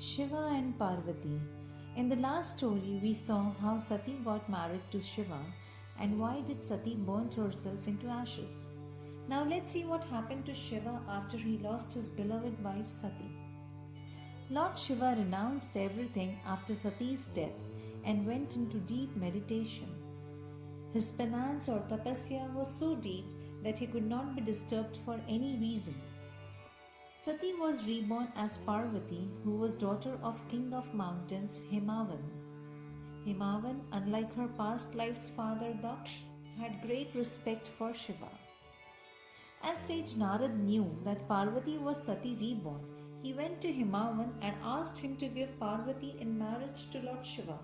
Shiva and Parvati. In the last story, we saw how Sati got married to Shiva and why did Sati burnt herself into ashes. Now let's see what happened to Shiva after he lost his beloved wife Sati. Lord Shiva renounced everything after Sati's death and went into deep meditation. His penance or tapasya was so deep that he could not be disturbed for any reason. Sati was reborn as Parvati, who was daughter of King of Mountains Himavan. Himavan, unlike her past life's father Daksh, had great respect for Shiva. As sage Narad knew that Parvati was Sati reborn, he went to Himavan and asked him to give Parvati in marriage to Lord Shiva.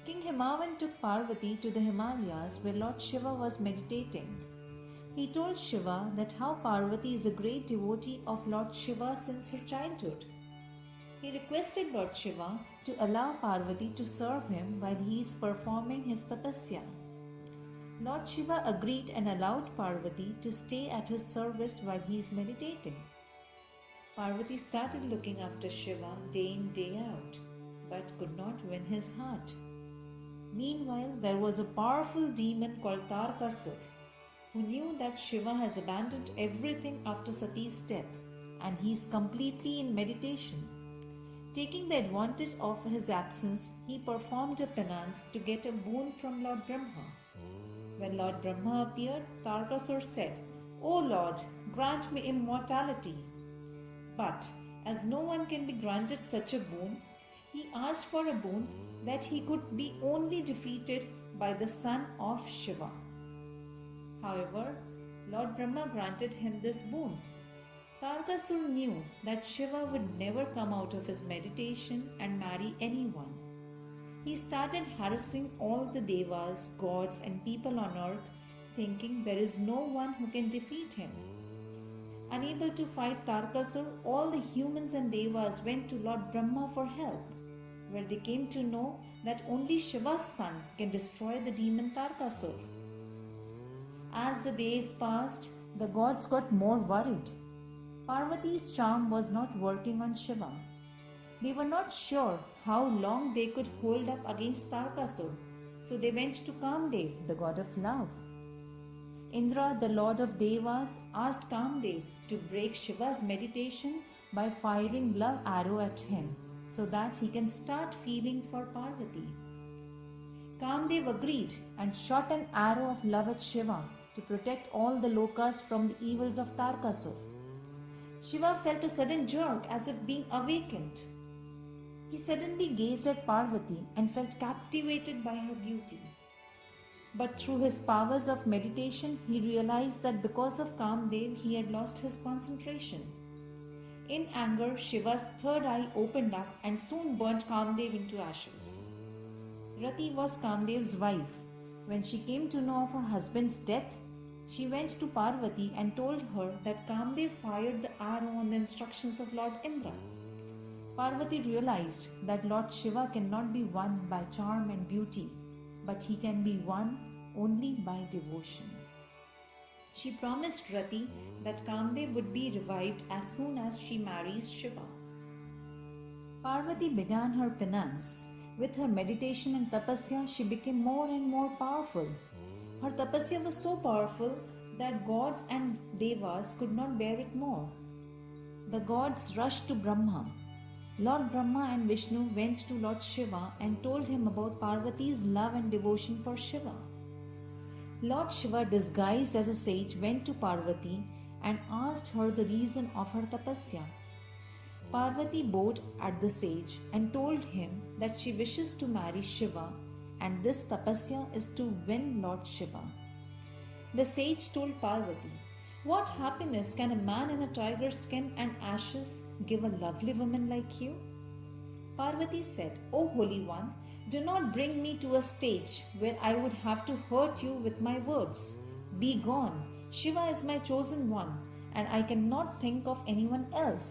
King Himavan took Parvati to the Himalayas where Lord Shiva was meditating. He told Shiva that how Parvati is a great devotee of Lord Shiva since her childhood. He requested Lord Shiva to allow Parvati to serve him while he is performing his tapasya. Lord Shiva agreed and allowed Parvati to stay at his service while he is meditating. Parvati started looking after Shiva day in day out, but could not win his heart. Meanwhile, there was a powerful demon called Tarkasur, who knew that Shiva has abandoned everything after Sati's death and he is completely in meditation. Taking the advantage of his absence, he performed a penance to get a boon from Lord Brahma. When Lord Brahma appeared, Tarkasur said, "O Lord, grant me immortality." But as no one can be granted such a boon, he asked for a boon that he could be only defeated by the son of Shiva. However, Lord Brahma granted him this boon. Tarkasur knew that Shiva would never come out of his meditation and marry anyone. He started harassing all the devas, gods, and people on earth, thinking there is no one who can defeat him. Unable to fight Tarkasur, all the humans and devas went to Lord Brahma for help, where they came to know that only Shiva's son can destroy the demon Tarkasur. As the days passed, the gods got more worried. Parvati's charm was not working on Shiva. They were not sure how long they could hold up against Tarkasur, so they went to Kamdev, the god of love. Indra, the lord of Devas, asked Kamdev to break Shiva's meditation by firing love arrow at him so that he can start feeling for Parvati. Kamdev agreed and shot an arrow of love at Shiva to protect all the lokas from the evils of Tarkasur. Shiva felt a sudden jerk as if being awakened. He suddenly gazed at Parvati and felt captivated by her beauty. But through his powers of meditation, he realized that because of Kamdev, he had lost his concentration. In anger, Shiva's third eye opened up and soon burnt Kamdev into ashes. Rati was Kamdev's wife. When she came to know of her husband's death, she went to Parvati and told her that Kamdev fired the arrow on the instructions of Lord Indra. Parvati realized that Lord Shiva cannot be won by charm and beauty, but he can be won only by devotion. She promised Rati that Kamdev would be revived as soon as she marries Shiva. Parvati began her penance. With her meditation and tapasya, she became more and more powerful. Her tapasya was so powerful that gods and devas could not bear it more. The gods rushed to Brahma. Lord Brahma and Vishnu went to Lord Shiva and told him about Parvati's love and devotion for Shiva. Lord Shiva, disguised as a sage, went to Parvati and asked her the reason of her tapasya. Parvati bowed at the sage and told him that she wishes to marry Shiva and this tapasya is to win Lord Shiva. The sage told Parvati, "What happiness can a man in a tiger's skin and ashes give a lovely woman like you?" Parvati said, "O Holy One, do not bring me to a stage where I would have to hurt you with my words. Be gone. Shiva is my chosen one and I cannot think of anyone else."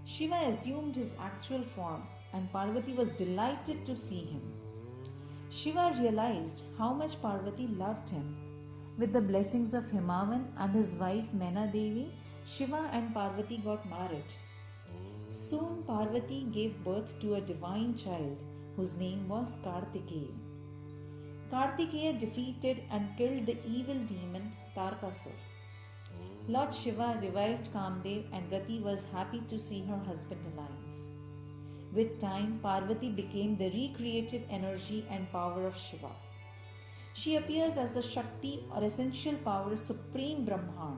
Shiva assumed his actual form and Parvati was delighted to see him. Shiva realized how much Parvati loved him. With the blessings of Himavan and his wife Mena Devi, Shiva and Parvati got married. Soon Parvati gave birth to a divine child whose name was Kartikeya. Kartikeya defeated and killed the evil demon Tarkasur. Lord Shiva revived Kamdev and Rati was happy to see her husband alive. With time, Parvati became the recreated energy and power of Shiva. She appears as the Shakti or essential power, supreme Brahman.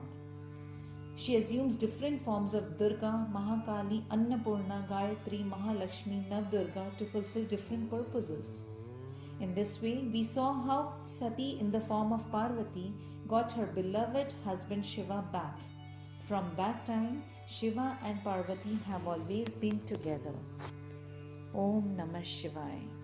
She assumes different forms of Durga, Mahakali, Annapurna, Gayatri, Mahalakshmi, Navdurga to fulfill different purposes. In this way, we saw how Sati in the form of Parvati got her beloved husband Shiva back. From that time, Shiva and Parvati have always been together. Om Namah Shivaya.